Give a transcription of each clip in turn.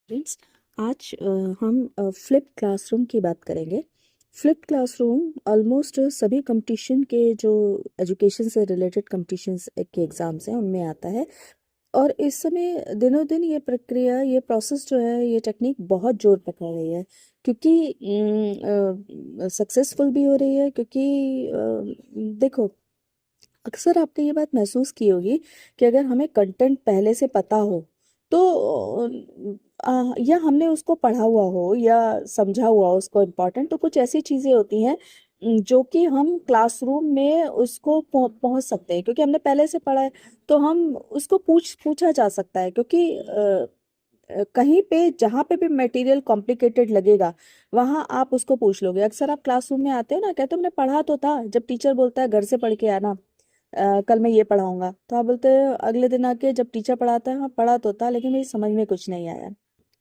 Friends, आज हम flip classroom की बात करेंगे। फ्लिप क्लासरूम ऑलमोस्ट सभी कंपटीशन के जो एजुकेशन से रिलेटेड कंपटीशंस के एग्ज़ाम्स हैं उनमें आता है। और इस समय दिनों दिन ये प्रक्रिया, ये प्रोसेस जो है, ये टेक्निक बहुत जोर पकड़ रही है, क्योंकि सक्सेसफुल भी हो रही है। क्योंकि देखो, अक्सर आपने ये बात महसूस की होगी कि अगर हमें कंटेंट पहले से पता हो तो या हमने उसको पढ़ा हुआ हो या समझा हुआ हो उसको इम्पोर्टेंट, तो कुछ ऐसी चीज़ें होती हैं जो कि हम क्लासरूम में उसको पहुंच सकते हैं, क्योंकि हमने पहले से पढ़ा है। तो हम उसको पूछा जा सकता है, क्योंकि कहीं पे जहाँ पे भी मटेरियल कॉम्प्लिकेटेड लगेगा वहां आप उसको पूछ लोगे। अक्सर आप क्लासरूम में आते हो ना, कहते हो हमने पढ़ा तो था, जब टीचर बोलता है घर से पढ़ के आना, कल मैं ये पढ़ाऊंगा, तो आप बोलते हो अगले दिन आके जब टीचर पढ़ाता है, हाँ पढ़ा तो था लेकिन मेरी समझ में कुछ नहीं आया।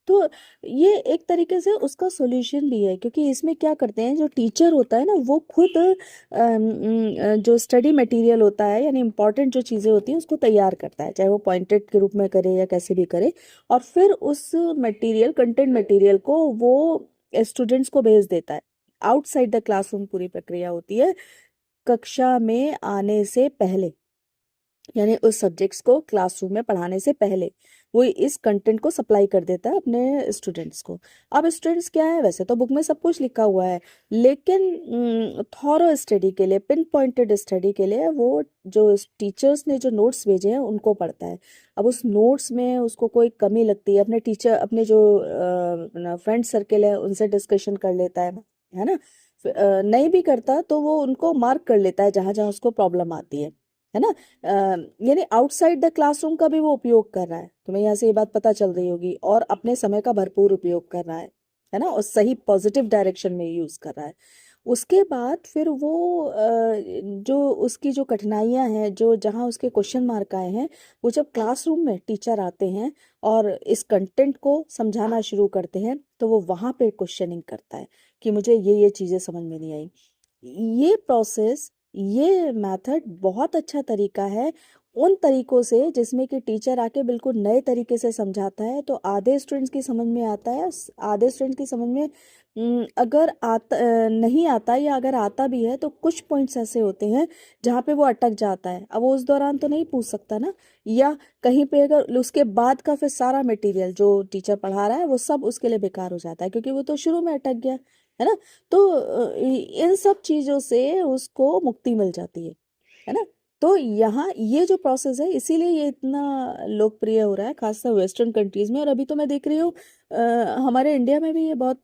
तो ये एक तरीके से उसका सॉल्यूशन भी है, क्योंकि इसमें क्या करते हैं, जो टीचर होता है ना वो खुद जो स्टडी मटेरियल होता है, यानी इंपॉर्टेंट जो चीज़ें होती हैं उसको तैयार करता है, चाहे वो पॉइंटेड के रूप में करे या कैसे भी करे। और फिर उस मटेरियल, कंटेंट मटेरियल को वो स्टूडेंट्स को भेज देता है। आउटसाइड द क्लासरूम पूरी प्रक्रिया होती है, कक्षा में आने से पहले, यानी उस सब्जेक्ट्स को क्लासरूम में पढ़ाने से पहले वो इस कंटेंट को सप्लाई कर देता है अपने स्टूडेंट्स को। अब स्टूडेंट्स क्या है, वैसे तो बुक में सब कुछ लिखा हुआ है, लेकिन थॉरो स्टडी के लिए, पिन पॉइंटेड स्टडी के लिए, वो जो टीचर्स ने जो नोट्स भेजे हैं उनको पढ़ता है। अब उस नोट्स में उसको कोई कमी लगती है, अपने टीचर, अपने जो फ्रेंड सर्कल है उनसे डिस्कशन कर लेता है ना। नहीं भी करता तो वो उनको मार्क कर लेता है जहां जहां उसको प्रॉब्लम आती है ना। यानी आउटसाइड द क्लासरूम का भी वो उपयोग कर रहा है, तुम्हें यहाँ से ये बात पता चल रही होगी, और अपने समय का भरपूर उपयोग कर रहा है ना, और सही पॉजिटिव डायरेक्शन में यूज कर रहा है। उसके बाद फिर वो जो उसकी जो कठिनाइयां हैं, जो जहाँ उसके क्वेश्चन मार्क आए हैं, वो जब क्लासरूम में टीचर आते हैं और इस कंटेंट को समझाना शुरू करते हैं, तो वो वहां पे क्वेश्चनिंग करता है कि मुझे ये चीजें समझ में नहीं आई। ये प्रोसेस, ये मेथड बहुत अच्छा तरीका है उन तरीकों से जिसमें कि टीचर आके बिल्कुल नए तरीके से समझाता है, तो आधे स्टूडेंट्स की समझ में आता है, आधे स्टूडेंट्स की समझ में अगर नहीं आता, या अगर आता भी है तो कुछ पॉइंट्स ऐसे होते हैं जहाँ पे वो अटक जाता है। अब वो उस दौरान तो नहीं पूछ सकता ना, या कहीं पे अगर उसके बाद का फिर सारा मटेरियल जो टीचर पढ़ा रहा है वो सब उसके लिए बेकार हो जाता है, क्योंकि वो तो शुरू में अटक गया है ना। तो इन सब चीजों से उसको मुक्ति मिल जाती है ना। तो यहाँ ये जो प्रोसेस है, इसीलिए ये इतना लोकप्रिय हो रहा है, खासकर वेस्टर्न कंट्रीज में। और अभी तो मैं देख रही हूँ हमारे इंडिया में भी ये बहुत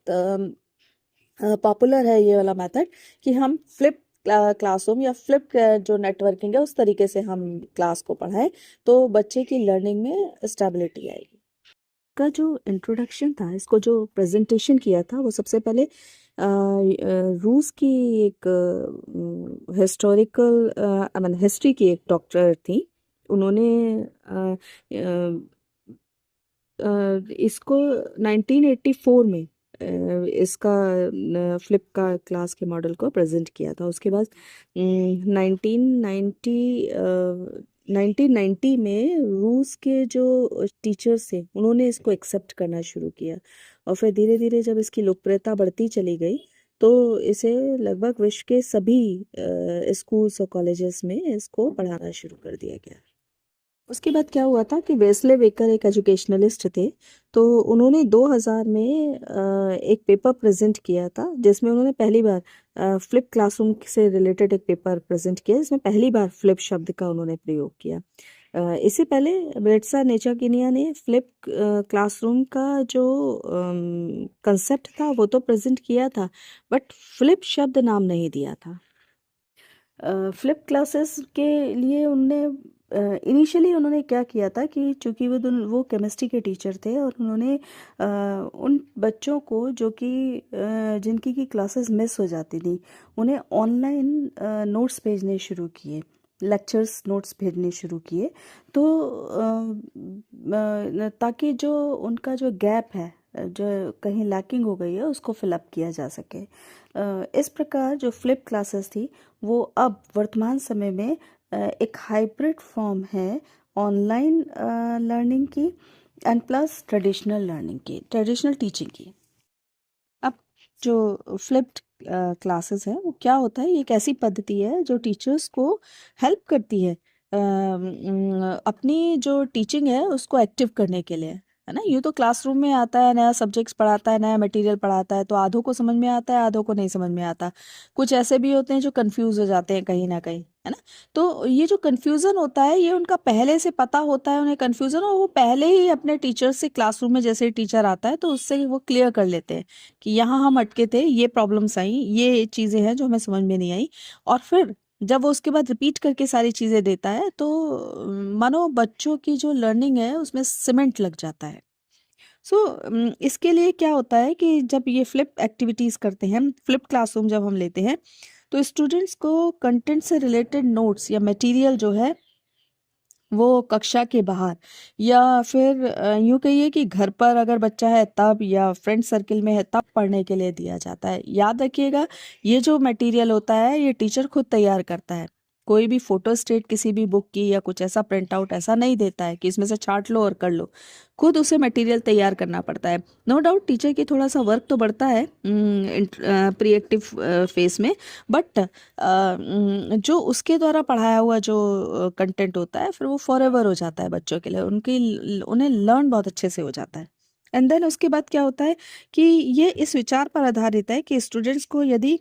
पॉपुलर है ये वाला मेथड, कि हम फ्लिप क्लासरूम या फ्लिप जो नेटवर्किंग है उस तरीके से हम क्लास को पढ़ाएं, तो बच्चे की लर्निंग में स्टेबिलिटी आएगी। का जो इंट्रोडक्शन था, इसको जो प्रेजेंटेशन किया था, वो सबसे पहले रूस की एक हिस्टोरिकल, आई मीन हिस्ट्री की एक डॉक्टर थी। उन्होंने इसको 1984 में इसका फ्लिप का क्लास के मॉडल को प्रेजेंट किया था। उसके बाद 1990 में रूस के जो टीचर्स थे उन्होंने इसको एक्सेप्ट करना शुरू किया, और फिर धीरे धीरे जब इसकी लोकप्रियता बढ़ती चली गई, तो इसे लगभग विश्व के सभी स्कूल्स और कॉलेजेस में इसको पढ़ाना शुरू कर दिया गया। उसके बाद क्या हुआ था कि वेस्ले वेकर एक एजुकेशनलिस्ट थे, तो उन्होंने 2000 में एक पेपर प्रेजेंट किया था, जिसमें उन्होंने पहली बार फ्लिप क्लासरूम से रिलेटेड एक पेपर प्रेजेंट किया, जिसमें पहली बार फ्लिप शब्द का उन्होंने प्रयोग किया। इससे पहले ब्रेट्सा नेचाकिनिया ने फ्लिप क्लासरूम का जो कंसेप्ट था वो तो प्रेजेंट किया था, बट फ्लिप शब्द नाम नहीं दिया था। फ्लिप क्लासेस के लिए उनने इनिशियली उन्होंने क्या किया था कि चूंकि वो केमिस्ट्री के टीचर थे, और उन्होंने उन बच्चों को जो कि जिनकी की क्लासेस मिस हो जाती थी, उन्हें ऑनलाइन नोट्स भेजने शुरू किए, लेक्चर्स नोट्स भेजने शुरू किए। तो ताकि जो उनका जो गैप है, जो कहीं लैकिंग हो गई है, उसको फिलअप किया जा सके। इस प्रकार जो फ्लिप क्लासेस थी वो अब वर्तमान समय में एक हाइब्रिड फॉर्म है ऑनलाइन लर्निंग की, एंड प्लस ट्रेडिशनल लर्निंग की, ट्रेडिशनल टीचिंग की। अब जो फ्लिप्ड क्लासेस है वो क्या होता है, ये एक ऐसी पद्धति है जो टीचर्स को हेल्प करती है अपनी जो टीचिंग है उसको एक्टिव करने के लिए, है ना। यूँ तो क्लासरूम में आता है, नया सब्जेक्ट्स पढ़ाता है, नया मटेरियल पढ़ाता है, तो आधों को समझ में आता है, आधों को नहीं समझ में आता। कुछ ऐसे भी होते हैं जो कंफ्यूज हो जाते हैं कहीं ना कहीं, है ना। तो ये जो कन्फ्यूज़न होता है ये उनका पहले से पता होता है उन्हें कन्फ्यूज़न, और वो पहले ही अपने टीचर से क्लासरूम में जैसे ही टीचर आता है तो उससे वो क्लियर कर लेते हैं कि यहाँ हम अटके थे, ये प्रॉब्लम्स आई, ये चीज़ें हैं जो हमें समझ में नहीं आई। और फिर जब वो उसके बाद रिपीट करके सारी चीज़ें देता है तो मानो बच्चों की जो लर्निंग है उसमें सीमेंट लग जाता है। सो इसके लिए क्या होता है कि जब ये फ्लिप एक्टिविटीज़ करते हैं, फ्लिप क्लासरूम जब हम लेते हैं, तो स्टूडेंट्स को कंटेंट से रिलेटेड नोट्स या मटेरियल जो है वो कक्षा के बाहर या फिर यूँ कहिए कि घर पर अगर बच्चा है तब, या फ्रेंड सर्किल में है तब पढ़ने के लिए दिया जाता है। याद रखिएगा, ये जो मटेरियल होता है ये टीचर खुद तैयार करता है। कोई भी फोटो स्टेट किसी भी बुक की या कुछ ऐसा प्रिंट आउट ऐसा नहीं देता है कि इसमें से छांट लो और कर लो। खुद उसे मटेरियल तैयार करना पड़ता है। नो डाउट टीचर की थोड़ा सा वर्क तो बढ़ता है प्री एक्टिव फेस में, बट जो उसके द्वारा पढ़ाया हुआ जो कंटेंट होता है फिर वो फॉरएवर हो जाता है बच्चों के लिए, उन्हें लर्न बहुत अच्छे से हो जाता है। एंड देन उसके बाद क्या होता है कि ये इस विचार पर आधारित है कि स्टूडेंट्स को यदि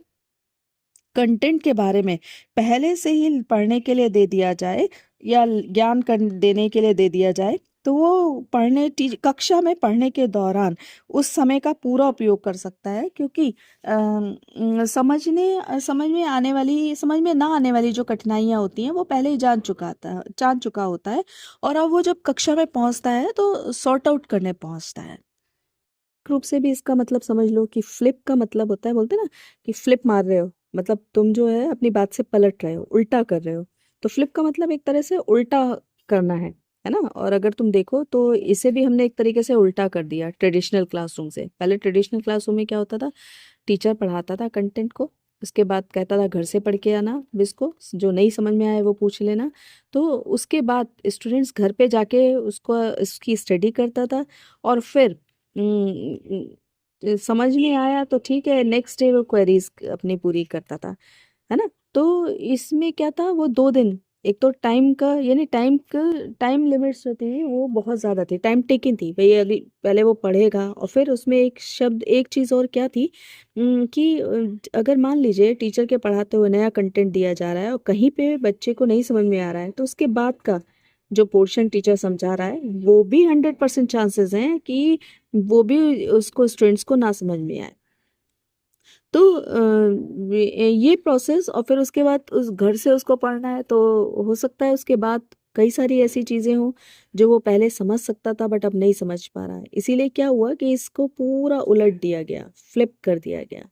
कंटेंट के बारे में पहले से ही पढ़ने के लिए दे दिया जाए या ज्ञान देने के लिए दे दिया जाए, तो वो कक्षा में पढ़ने के दौरान उस समय का पूरा उपयोग कर सकता है, क्योंकि समझ में ना आने वाली जो कठिनाइयाँ होती हैं वो पहले ही जान चुका होता है, और अब वो जब कक्षा में पहुंचता है तो सॉर्ट आउट करने पहुंचता है। रूप से भी इसका मतलब समझ लो कि फ्लिप का मतलब होता है, बोलते हैं ना कि फ्लिप मार रहे हो, मतलब तुम जो है अपनी बात से पलट रहे हो, उल्टा कर रहे हो। तो फ्लिप का मतलब एक तरह से उल्टा करना है ना। और अगर तुम देखो तो इसे भी हमने एक तरीके से उल्टा कर दिया ट्रेडिशनल क्लासरूम से। पहले ट्रेडिशनल क्लासरूम में क्या होता था, टीचर पढ़ाता था कंटेंट को, उसके बाद कहता था घर से पढ़ के आना, जिसको जो नहीं समझ में आए वो पूछ लेना। तो उसके बाद स्टूडेंट्स घर पे जाके उसकी स्टडी करता था, और फिर समझ में आया तो ठीक है, नेक्स्ट डे वो क्वेरीज अपनी पूरी करता था, है ना। तो इसमें क्या था, वो 2 दिन, एक तो टाइम लिमिट्स जो थी वो बहुत ज़्यादा थी, टाइम टेकिंग थी भाई। अभी पहले वो पढ़ेगा, और फिर उसमें एक चीज़ और क्या थी, कि अगर मान लीजिए टीचर के पढ़ाते हुए नया कंटेंट दिया जा रहा है और कहीं पे बच्चे को नहीं समझ में आ रहा है, तो उसके बाद का जो पोर्शन टीचर समझा रहा है वो भी 100% चांसेस हैं कि वो भी उसको स्टूडेंट्स को ना समझ में आए। तो ये प्रोसेस, और फिर उसके बाद उस घर से उसको पढ़ना है, तो हो सकता है उसके बाद कई सारी ऐसी चीज़ें हों जो वो पहले समझ सकता था बट अब नहीं समझ पा रहा है। इसीलिए क्या हुआ कि इसको पूरा उलट दिया गया, फ्लिप कर दिया गया।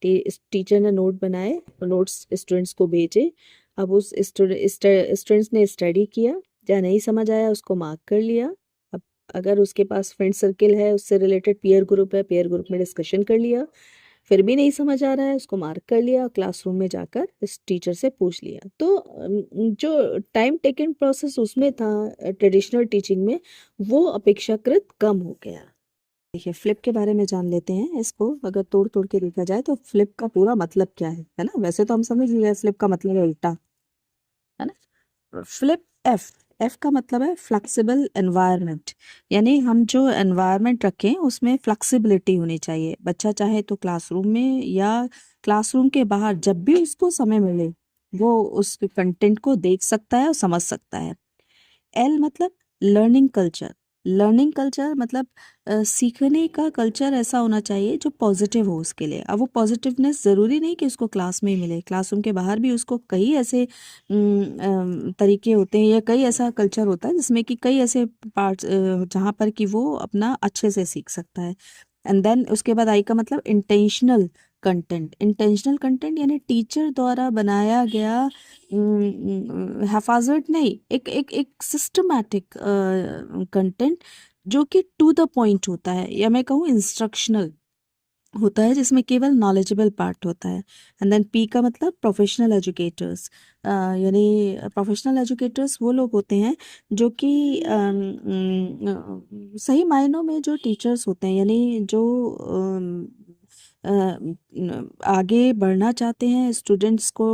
टीचर ने नोट बनाए, नोट्स स्टूडेंट्स को भेजे। अब उस स्टूडेंट्स ने स्टडी किया, या नहीं समझ आया उसको मार्क कर लिया। अब अगर उसके पास फ्रेंड सर्किल है, उससे रिलेटेड पीयर ग्रुप है, पीयर ग्रुप में डिस्कशन कर लिया। फिर भी नहीं समझ आ रहा है, उसको मार्क कर लिया, क्लासरूम में जाकर इस टीचर से पूछ लिया। तो जो टाइम टेकन प्रोसेस उसमें था ट्रेडिशनल टीचिंग में, वो अपेक्षाकृत कम हो गया। देखिए फ्लिप के बारे में जान लेते हैं। इसको अगर तोड़ तोड़ के देखा जाए तो फ्लिप का पूरा मतलब क्या है ना। वैसे तो हम समझ गए फ्लिप का मतलब है उल्टा, है ना। फ्लिप एफ का मतलब है फ्लेक्सिबल एनवायरनमेंट, यानी हम जो एनवायरनमेंट रखें उसमें फ्लेक्सिबिलिटी होनी चाहिए। बच्चा चाहे तो क्लासरूम में या क्लासरूम के बाहर जब भी उसको समय मिले वो उस कंटेंट को देख सकता है और समझ सकता है। एल मतलब लर्निंग कल्चर। लर्निंग कल्चर मतलब सीखने का कल्चर ऐसा होना चाहिए जो पॉजिटिव हो उसके लिए। अब वो पॉजिटिवनेस ज़रूरी नहीं कि उसको क्लास में ही मिले, क्लासरूम के बाहर भी उसको कई ऐसे तरीके होते हैं या कई ऐसा कल्चर होता है जिसमें कि कई ऐसे पार्ट्स जहाँ पर कि वो अपना अच्छे से सीख सकता है। एंड देन उसके बाद आई का मतलब इंटेंशनल कंटेंट। इंटेंशनल कंटेंट यानी टीचर द्वारा बनाया गया हैफाजर्ड नहीं, एक सिस्टमैटिक कंटेंट जो कि टू द पॉइंट होता है, या मैं कहूँ इंस्ट्रक्शनल। होता है जिसमें केवल नॉलेजेबल पार्ट होता है। एंड देन पी का मतलब प्रोफेशनल एजुकेटर्स, यानी प्रोफेशनल एजुकेटर्स वो लोग होते हैं जो कि सही मायनों में जो टीचर्स होते हैं, यानी जो आगे बढ़ना चाहते हैं स्टूडेंट्स को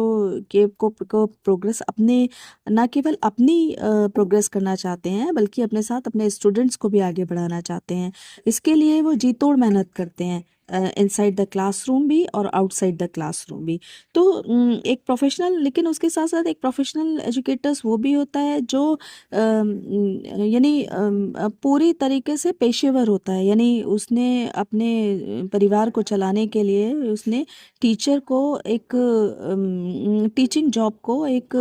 प्रोग्रेस अपने, ना केवल अपनी प्रोग्रेस करना चाहते हैं बल्कि अपने साथ अपने स्टूडेंट्स को भी आगे बढ़ाना चाहते हैं। इसके लिए वो जी तोड़ मेहनत करते हैं, इनसाइड द क्लासरूम भी और आउटसाइड द क्लासरूम भी। तो एक प्रोफेशनल, लेकिन उसके साथ साथ एक प्रोफेशनल एजुकेटर्स वो भी होता है जो यानी पूरी तरीके से पेशेवर होता है, यानी उसने अपने परिवार को चलाने के लिए उसने टीचर को एक टीचिंग जॉब को एक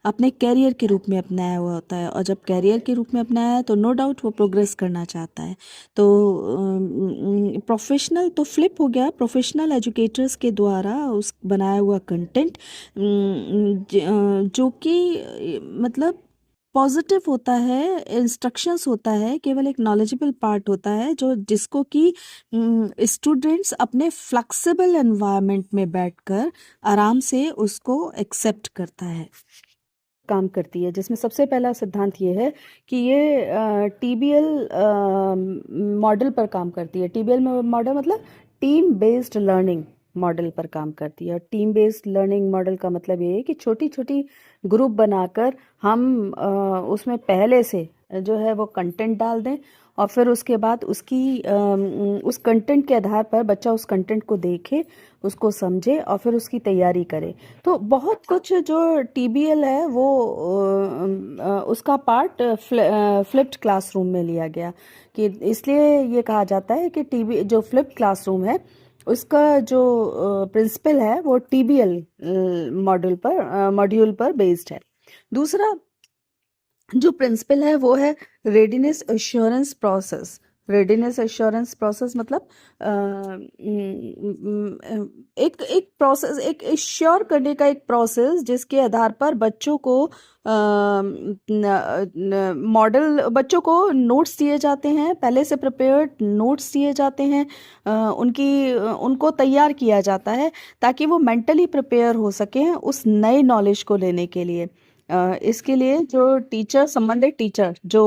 अपने कैरियर के रूप में अपनाया हुआ होता है। और जब कैरियर के रूप में अपनाया है तो नो डाउट वो प्रोग्रेस करना चाहता है। तो प्रोफेशनल तो फ्लिप हो गया, प्रोफेशनल एजुकेटर्स के द्वारा उस बनाया हुआ कंटेंट जो कि मतलब पॉजिटिव होता है, इंस्ट्रक्शंस होता है, केवल एक नॉलेजेबल पार्ट होता है जो जिसको कि स्टूडेंट्स अपने फ्लेक्सिबल एनवायरनमेंट में बैठकर आराम से उसको एक्सेप्ट करता है, काम करती है। जिसमें सबसे पहला सिद्धांत ये है कि ये टीबीएल मॉडल पर काम करती है। टीबीएल मॉडल मतलब टीम बेस्ड लर्निंग मॉडल पर काम करती है। टीम बेस्ड लर्निंग मॉडल का मतलब ये है कि छोटी छोटी ग्रुप बनाकर हम उसमें पहले से जो है वो कंटेंट डाल दें और फिर उसके बाद उस कंटेंट के आधार पर बच्चा उस कंटेंट को देखे, उसको समझे और फिर उसकी तैयारी करे। तो बहुत कुछ जो टीबीएल है वो उसका पार्ट फ्लिप्ड क्लासरूम में लिया गया, कि इसलिए ये कहा जाता है कि टीबी जो फ्लिप्ड क्लासरूम है उसका जो प्रिंसिपल है वो टीबीएल मॉड्यूल पर बेस्ड है। दूसरा जो प्रिंसिपल है वो है readiness assurance process. Readiness assurance process मतलब एक प्रोसेस, एक एश्योर करने का एक प्रोसेस जिसके आधार पर बच्चों को बच्चों को नोट्स दिए जाते हैं, पहले से प्रिपेयर्ड नोट्स दिए जाते हैं, उनको तैयार किया जाता है ताकि वो मेंटली प्रिपेयर हो सकें उस नए नॉलेज को लेने के लिए। इसके लिए जो टीचर, संबंधित टीचर जो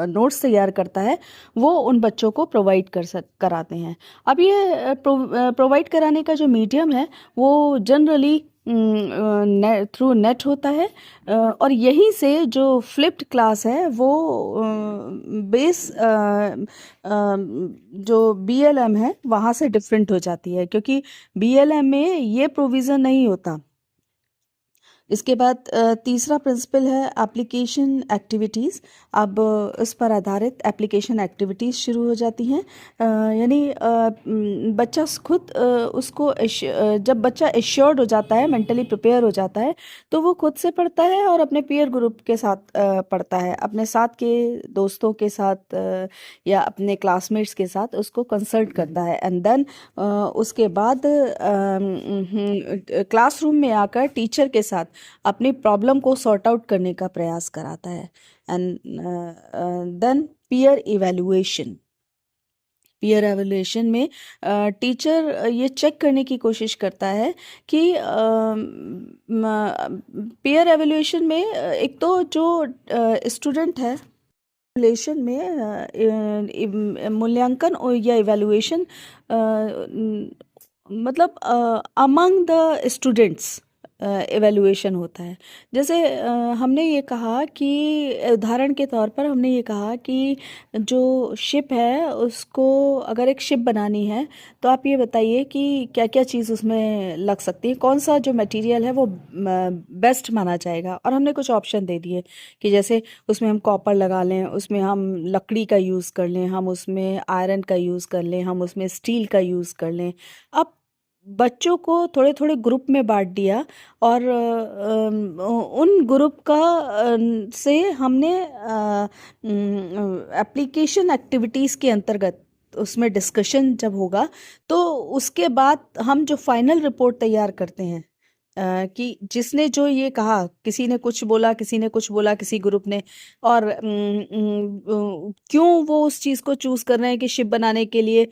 नोट्स तैयार करता है वो उन बच्चों को प्रोवाइड कराते हैं। अब ये प्रोवाइड कराने का जो मीडियम है वो जनरली थ्रू नेट होता है, और यहीं से जो फ्लिप्ड क्लास है वो बेस जो बीएलएम है वहाँ से डिफरेंट हो जाती है, क्योंकि बीएलएम में ये प्रोविज़न नहीं होता। इसके बाद तीसरा प्रिंसिपल है एप्लीकेशन एक्टिविटीज़। अब इस पर आधारित एप्लीकेशन एक्टिविटीज़ शुरू हो जाती हैं, यानी बच्चा खुद जब बच्चा एश्योर्ड हो जाता है, मेंटली प्रिपेयर हो जाता है, तो वो खुद से पढ़ता है और अपने पीयर ग्रुप के साथ पढ़ता है, अपने साथ के दोस्तों के साथ या अपने क्लासमेट्स के साथ उसको कंसल्ट करता है। एंड देन उसके बाद क्लासरूम में आकर टीचर के साथ अपनी प्रॉब्लम को सॉर्ट आउट करने का प्रयास कराता है। And then peer evaluation. Peer evaluation में टीचर ये चेक करने की कोशिश करता है कि पीयर एवोल्यूशन में एक तो जो स्टूडेंट है, इवैल्यूएशन में मूल्यांकन या इवैल्यूएशन मतलब अमंग द स्टूडेंट्स एवेल्युएशन होता है। जैसे हमने ये कहा कि उदाहरण के तौर पर हमने ये कहा कि जो शिप है उसको अगर एक शिप बनानी है तो आप ये बताइए कि क्या क्या चीज़ उसमें लग सकती है, कौन सा जो मटेरियल है वो बेस्ट माना जाएगा। और हमने कुछ ऑप्शन दे दिए कि जैसे उसमें हम कॉपर लगा लें, उसमें हम लकड़ी का यूज़ कर लें, हम उसमें आयरन का यूज़ कर लें, हम उसमें स्टील का यूज़ कर लें। अब बच्चों को थोड़े थोड़े ग्रुप में बांट दिया और उन ग्रुप का से हमने एप्लीकेशन एक्टिविटीज़ के अंतर्गत उसमें डिस्कशन जब होगा तो उसके बाद हम जो फाइनल रिपोर्ट तैयार करते हैं कि जिसने जो ये कहा, किसी ने कुछ बोला, किसी ने कुछ बोला, किसी ग्रुप ने, और क्यों वो उस चीज़ को चूज़ कर रहे हैं कि शिप बनाने के लिए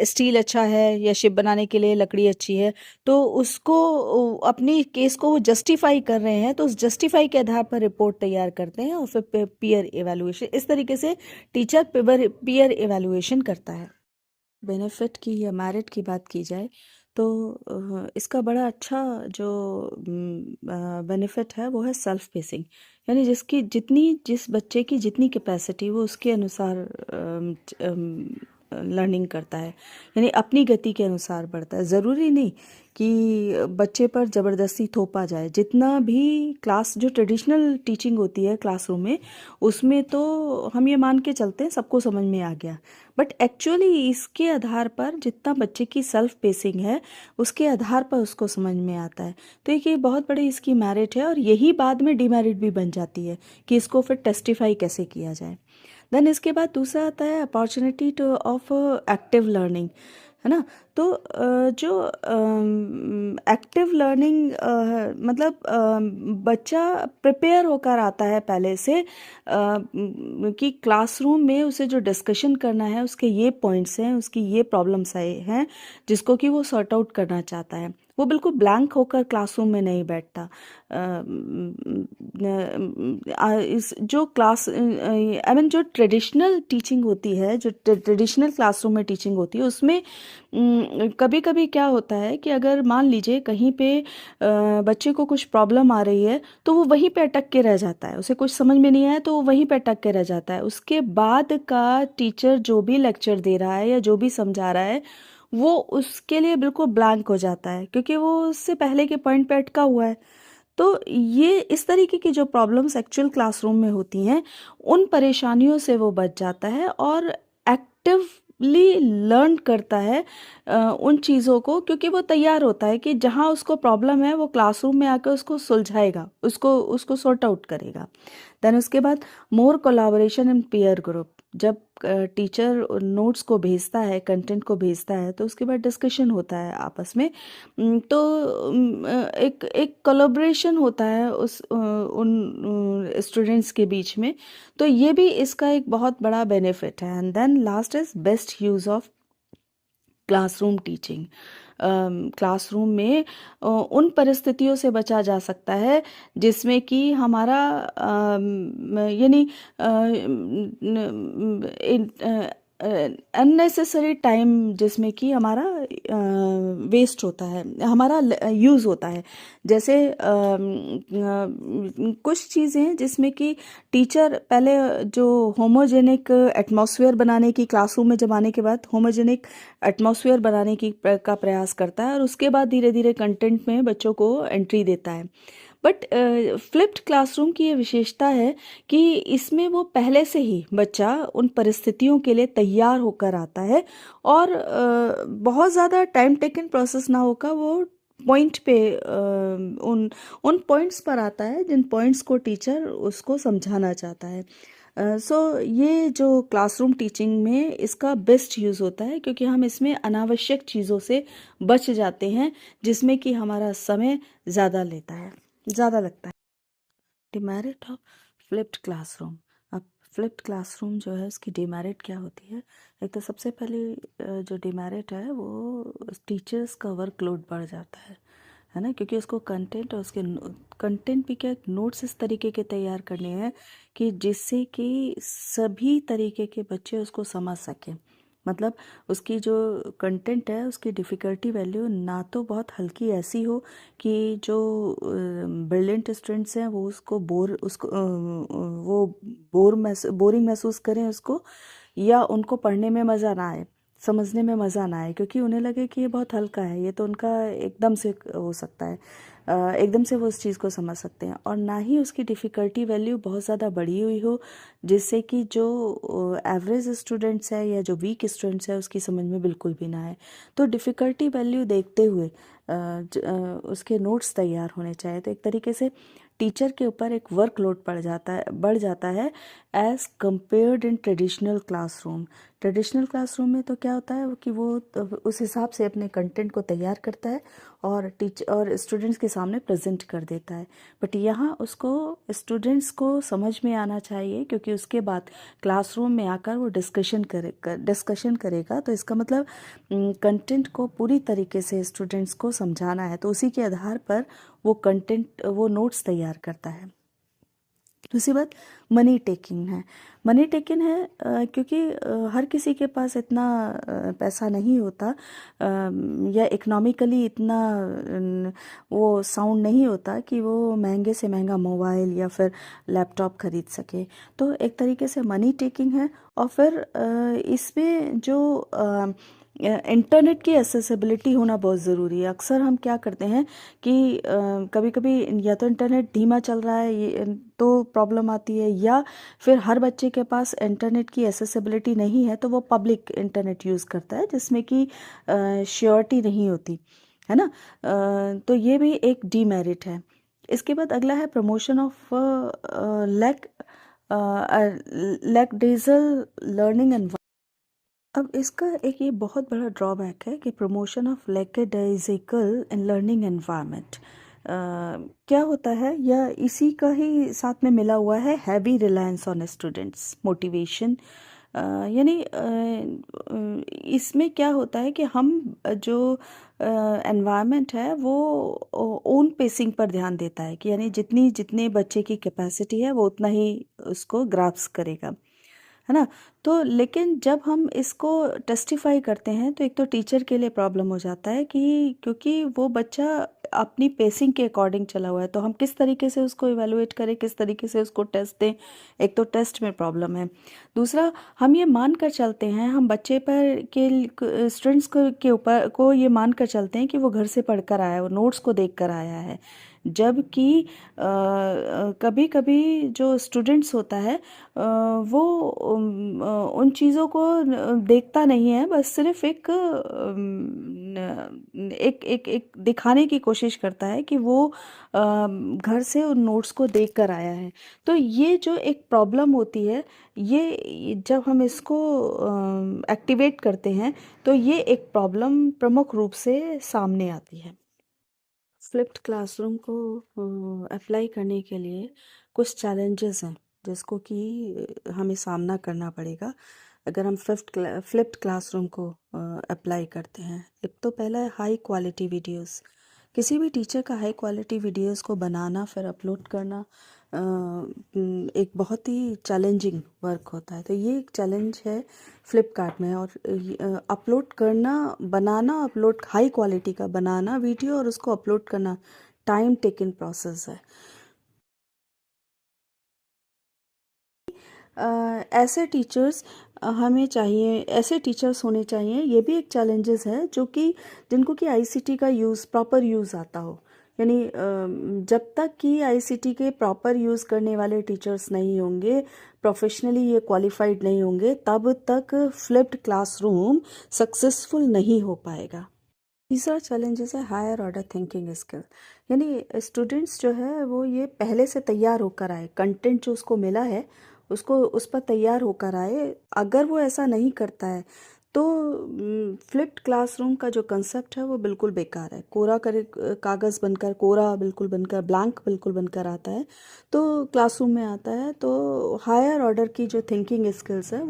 स्टील अच्छा है या शिप बनाने के लिए लकड़ी अच्छी है, तो उसको अपनी केस को वो जस्टिफाई कर रहे हैं, तो उस जस्टिफाई के आधार पर रिपोर्ट तैयार करते हैं और फिर पीयर एवेलुएशन, इस तरीके से टीचर पीयर एवेलुएशन करता है। बेनिफिट की या मेरिट की बात की जाए तो इसका बड़ा अच्छा जो बेनिफिट है वो है सेल्फ पेसिंग, यानी जिस बच्चे की जितनी कैपेसिटी वो उसके अनुसार लर्निंग करता है, यानी अपनी गति के अनुसार बढ़ता है। ज़रूरी नहीं कि बच्चे पर ज़बरदस्ती थोपा जाए। जितना भी क्लास जो ट्रेडिशनल टीचिंग होती है क्लासरूम में, उसमें तो हम ये मान के चलते हैं सबको समझ में आ गया, बट एक्चुअली इसके आधार पर जितना बच्चे की सेल्फ पेसिंग है उसके आधार पर उसको समझ में आता है। तो एक ये बहुत बड़ी इसकी मेरिट है, और यही बाद में डीमेरिट भी बन जाती है कि इसको फिर टेस्टिफाई कैसे किया जाए। देन इसके बाद दूसरा आता है opportunity two of active learning, है ना। तो जो एक्टिव लर्निंग मतलब बच्चा प्रिपेयर होकर आता है पहले से कि क्लासरूम में उसे जो डिस्कशन करना है उसके ये पॉइंट्स हैं, उसकी ये प्रॉब्लम्स आए हैं जिसको कि वो सॉर्ट आउट करना चाहता है। वो बिल्कुल ब्लैंक होकर क्लासरूम में नहीं बैठता। इस जो क्लास आई मीन जो ट्रेडिशनल टीचिंग होती है, जो ट्रेडिशनल क्लासरूम में टीचिंग होती है, उसमें कभी कभी क्या होता है कि अगर मान लीजिए कहीं पे बच्चे को कुछ प्रॉब्लम आ रही है तो वो वहीं पे अटक के रह जाता है, उसे कुछ समझ में नहीं आया तो वो वहीं पे अटक के रह जाता है। उसके बाद का टीचर जो भी लेक्चर दे रहा है या जो भी समझा रहा है वो उसके लिए बिल्कुल ब्लैंक हो जाता है, क्योंकि वो उससे पहले के पॉइंट पे अटका हुआ है। तो ये इस तरीके की जो प्रॉब्लम्स एक्चुअल क्लासरूम में होती हैं, उन परेशानियों से वो बच जाता है और एक्टिवली लर्न करता है उन चीज़ों को, क्योंकि वो तैयार होता है कि जहाँ उसको प्रॉब्लम है वो क्लासरूम में आकर उसको सुलझाएगा, उसको उसको सॉर्ट आउट करेगा। देन उसके बाद मोर कोलाबोरेशन इन पीयर ग्रुप। जब टीचर नोट्स को भेजता है, कंटेंट को भेजता है, तो उसके बाद डिस्कशन होता है आपस में। तो एक एक कोलैबोरेशन होता है उन स्टूडेंट्स के बीच में। तो ये भी इसका एक बहुत बड़ा बेनिफिट है। And then last is best use of classroom teaching. Classroom में उन परिस्थितियों से बचा जा सकता है जिसमें कि हमारा यानी अननेसेसरी टाइम जिसमें कि हमारा वेस्ट होता है, हमारा यूज़ होता है। जैसे कुछ चीज़ें हैं जिसमें कि टीचर पहले जो होमोजेनिक एटमॉस्फेयर बनाने की, क्लासरूम में जब आने के बाद होमोजेनिक एटमॉस्फेयर बनाने की का प्रयास करता है और उसके बाद धीरे धीरे कंटेंट में बच्चों को एंट्री देता है। बट फ्लिप्ड क्लासरूम की ये विशेषता है कि इसमें वो पहले से ही बच्चा उन परिस्थितियों के लिए तैयार होकर आता है, और बहुत ज़्यादा टाइम टेकन प्रोसेस ना होकर वो पॉइंट पे उन उन पॉइंट्स पर आता है जिन पॉइंट्स को टीचर उसको समझाना चाहता है। सो ये जो क्लासरूम टीचिंग में इसका बेस्ट यूज़ होता है, क्योंकि हम इसमें अनावश्यक चीज़ों से बच जाते हैं जिसमें कि हमारा समय ज़्यादा लेता है, ज़्यादा लगता है। Demerit of flipped classroom. अब फ्लिप्ड क्लासरूम जो है उसकी डिमेरिट क्या होती है? एक तो सबसे पहले जो डिमेरिट है वो टीचर्स का वर्कलोड बढ़ जाता है ना, क्योंकि उसको कंटेंट और उसके कंटेंट भी क्या, नोट्स इस तरीके के तैयार करने हैं कि जिससे कि सभी तरीके के बच्चे उसको समझ सकें। मतलब उसकी जो कंटेंट है उसकी डिफ़िकल्टी वैल्यू ना तो बहुत हल्की ऐसी हो कि जो ब्रिलियंट स्टूडेंट्स हैं वो उसको वो बोरिंग महसूस करें उसको, या उनको पढ़ने में मज़ा ना आए, समझने में मज़ा ना आए, क्योंकि उन्हें लगे कि ये बहुत हल्का है, ये तो उनका एकदम से हो सकता है, एकदम से वो उस चीज़ को समझ सकते हैं। और ना ही उसकी डिफ़िकल्टी वैल्यू बहुत ज़्यादा बढ़ी हुई हो जिससे कि जो एवरेज स्टूडेंट्स है या जो वीक स्टूडेंट्स है उसकी समझ में बिल्कुल भी ना आए। तो डिफ़िकल्टी वैल्यू देखते हुए उसके नोट्स तैयार होने चाहिए। तो एक तरीके से टीचर के ऊपर एक वर्कलोड बढ़ जाता है as compared in traditional classroom. Traditional classroom में तो क्या होता है कि वो उस हिसाब से अपने कंटेंट को तैयार करता है और स्टूडेंट्स के सामने प्रेजेंट कर देता है। बट यहाँ उसको स्टूडेंट्स को समझ में आना चाहिए, क्योंकि उसके बाद क्लासरूम में आकर वो डिस्कशन करेगा। तो इसका मतलब कंटेंट को पूरी तरीके से स्टूडेंट्स को समझाना है, तो उसी के आधार पर वो नोट्स तैयार करता है। दूसरी बात मनी टेकिंग है। मनी टेकिंग है क्योंकि हर किसी के पास इतना पैसा नहीं होता, या इकोनॉमिकली इतना वो साउंड नहीं होता कि वो महंगे से महंगा मोबाइल या फिर लैपटॉप खरीद सके। तो एक तरीके से मनी टेकिंग है। और फिर इसमें जो इंटरनेट की एसेसिबिलिटी होना बहुत ज़रूरी है। अक्सर हम क्या करते हैं कि कभी कभी या तो इंटरनेट धीमा चल रहा है, ये तो प्रॉब्लम आती है, या फिर हर बच्चे के पास इंटरनेट की एसेसिबिलिटी नहीं है तो वो पब्लिक इंटरनेट यूज़ करता है, जिसमें कि श्योरिटी नहीं होती है ना। तो ये भी एक डीमेरिट है। इसके बाद अगला है promotion of lack lackadaisical learning and. अब इसका एक ये बहुत बड़ा ड्रॉबैक है कि promotion of lackadaisical and learning environment क्या होता है, या इसी का ही साथ में मिला हुआ है heavy reliance on students motivation. यानी इसमें क्या होता है कि हम जो एनवायरनमेंट है वो ओन पेसिंग पर ध्यान देता है, कि यानी जितने बच्चे की कैपेसिटी है वो उतना ही उसको ग्रास्प करेगा, है ना। तो लेकिन जब हम इसको टेस्टिफाई करते हैं तो एक तो टीचर के लिए प्रॉब्लम हो जाता है कि क्योंकि वो बच्चा अपनी पेसिंग के अकॉर्डिंग चला हुआ है, तो हम किस तरीके से उसको इवेलुएट करें, किस तरीके से उसको टेस्ट दें, एक तो टेस्ट में प्रॉब्लम है। दूसरा, हम ये मान कर चलते हैं, हम बच्चे पर के स्टूडेंट्स के ऊपर को ये मान कर चलते हैं कि वो घर से पढ़कर आया है, वो नोट्स को देख कर आया है, जबकि कभी कभी जो स्टूडेंट्स होता है वो उन चीज़ों को देखता नहीं है, बस सिर्फ एक दिखाने की कोशिश करता है कि वो घर से उन नोट्स को देख कर आया है। तो ये जो एक प्रॉब्लम होती है, ये जब हम इसको एक्टिवेट करते हैं तो ये एक प्रॉब्लम प्रमुख रूप से सामने आती है। फ्लिप्ड क्लासरूम को अप्लाई करने के लिए कुछ चैलेंजेस हैं जिसको कि हमें सामना करना पड़ेगा अगर हम फ्लिप्ड क्लासरूम को अप्लाई करते हैं। एक तो पहला है हाई क्वालिटी वीडियोस। किसी भी टीचर का हाई क्वालिटी वीडियोस को बनाना फिर अपलोड करना एक बहुत ही चैलेंजिंग वर्क होता है। तो ये एक चैलेंज है फ्लिपकार्ट में। और अपलोड करना, बनाना, अपलोड, हाई क्वालिटी का बनाना वीडियो और उसको अपलोड करना टाइम टेकिंग प्रोसेस है। ऐसे टीचर्स हमें चाहिए, ऐसे टीचर्स होने चाहिए। ये भी एक चैलेंजेस है जो कि जिनको कि आईसीटी का प्रॉपर यूज़ आता हो। यानी जब तक कि आईसीटी के प्रॉपर यूज़ करने वाले टीचर्स नहीं होंगे, प्रोफेशनली ये क्वालिफाइड नहीं होंगे, तब तक फ्लिप्ड क्लासरूम सक्सेसफुल नहीं हो पाएगा। तीसरा चैलेंजेस है हायर ऑर्डर थिंकिंग स्किल। यानी स्टूडेंट्स जो है वो ये पहले से तैयार होकर आए, कंटेंट जो उसको मिला है उसको उस पर तैयार होकर आए। अगर वो ऐसा नहीं करता है तो फ्लिप्ड क्लासरूम का जो कंसेप्ट है वो बिल्कुल बेकार है। कागज़ बनकर, कोरा बिल्कुल बनकर, ब्लैंक बिल्कुल बनकर आता है तो क्लासरूम में आता है। तो हायर ऑर्डर की जो थिंकिंग स्किल्स है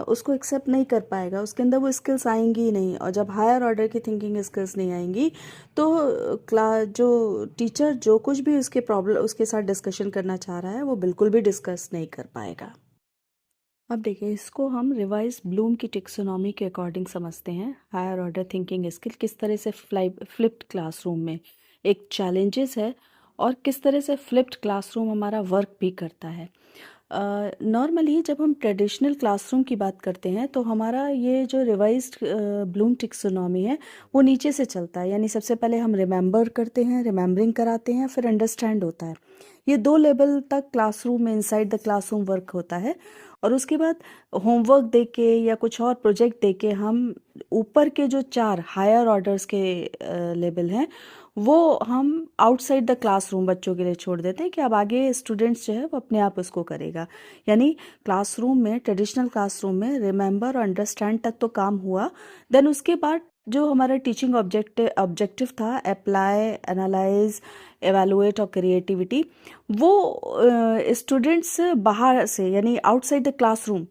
उसको एक्सेप्ट नहीं कर पाएगा, उसके अंदर वो स्किल्स आएंगी ही नहीं। और जब हायर ऑर्डर की थिंकिंग स्किल्स नहीं आएंगी तो जो टीचर जो कुछ भी उसके साथ डिस्कशन करना चाह रहा है वो बिल्कुल भी डिस्कस नहीं कर पाएगा। अब देखिए, इसको हम रिवाइज ब्लूम की टेक्सोनॉमी के अकॉर्डिंग समझते हैं। हायर ऑर्डर थिंकिंग स्किल किस तरह से फ्लिप्ड क्लासरूम में एक चैलेंजेस है और किस तरह से फ्लिप्ड क्लासरूम हमारा वर्क भी करता है। नॉर्मली जब हम ट्रेडिशनल क्लासरूम की बात करते हैं तो हमारा ये जो रिवाइज्ड ब्लूम टेक्सोनॉमी है वो नीचे से चलता है। यानी सबसे पहले हम रिमेंबर करते हैं, रिमेंबरिंग कराते हैं, फिर अंडरस्टैंड होता है। ये 2 लेवल तक क्लासरूम में इनसाइड द क्लासरूम वर्क होता है। और उसके बाद होमवर्क दे के या कुछ और प्रोजेक्ट दे के हम ऊपर के जो 4 हायर ऑर्डर्स के लेवल हैं वो हम आउटसाइड द क्लासरूम बच्चों के लिए छोड़ देते हैं कि अब आगे स्टूडेंट्स जो है वो अपने आप उसको करेगा। यानी क्लासरूम में, ट्रेडिशनल क्लासरूम में रिमेंबर और अंडरस्टैंड तक तो काम हुआ। देन उसके बाद जो हमारा टीचिंग ऑब्जेक्टिव था, अप्लाई, एनालाइज, एवेलुएट और क्रिएटिविटी, वो स्टूडेंट्स बाहर से यानी आउटसाइड द क्लासरूम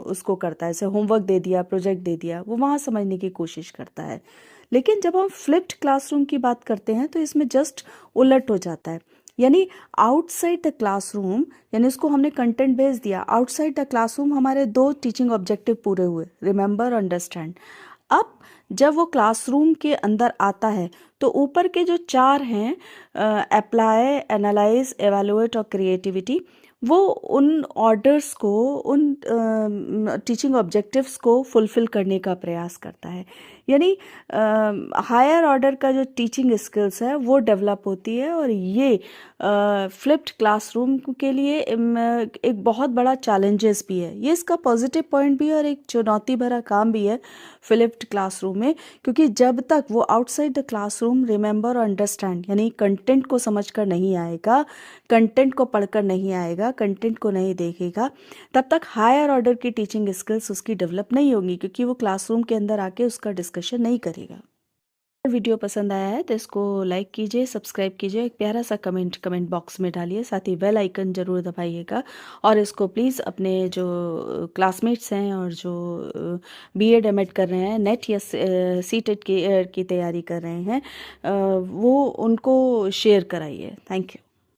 उसको करता है। जैसे होमवर्क दे दिया, प्रोजेक्ट दे दिया, वो वहाँ समझने की कोशिश करता है। लेकिन जब हम फ्लिप्ड क्लासरूम की बात करते हैं तो इसमें जस्ट उलट हो जाता है। यानी आउटसाइड द क्लासरूम, यानी उसको हमने कंटेंट भेज दिया, आउटसाइड द क्लासरूम हमारे 2 टीचिंग ऑब्जेक्टिव पूरे हुए, रिमेंबर, अंडरस्टैंड। अब जब वो क्लासरूम के अंदर आता है तो ऊपर के जो 4 हैं, अप्लाई, एनालाइज, एवेलुएट और क्रिएटिविटी, वो उन ऑर्डर्स को, उन टीचिंग ऑब्जेक्टिव्स को फुलफिल करने का प्रयास करता है। यानी हायर ऑर्डर का जो टीचिंग स्किल्स है वो डेवलप होती है। और ये फ्लिप्ड क्लासरूम के लिए एक बहुत बड़ा चैलेंजेस भी है। ये इसका पॉजिटिव पॉइंट भी है और एक चुनौती भरा काम भी है फ्लिप्ड क्लासरूम में, क्योंकि जब तक वो आउटसाइड द क्लासरूम रिमेंबर और अंडरस्टैंड यानी कंटेंट को समझकर नहीं आएगा, कंटेंट को पढ़कर नहीं आएगा, कंटेंट को नहीं देखेगा, तब तक हायर ऑर्डर की टीचिंग स्किल्स उसकी डेवलप नहीं होंगी, क्योंकि वो क्लासरूम के अंदर आके उसका डिस्कशन नहीं करेगा। वीडियो पसंद आया है तो इसको लाइक कीजिए, सब्सक्राइब कीजिए, एक प्यारा सा कमेंट बॉक्स में डालिए, साथ ही बेल आइकन ज़रूर दबाइएगा। और इसको प्लीज़ अपने जो क्लासमेट्स हैं और जो बीएड एमएड कर रहे हैं, नेट या सीटेट की तैयारी कर रहे हैं, वो उनको शेयर कराइए। Thank you.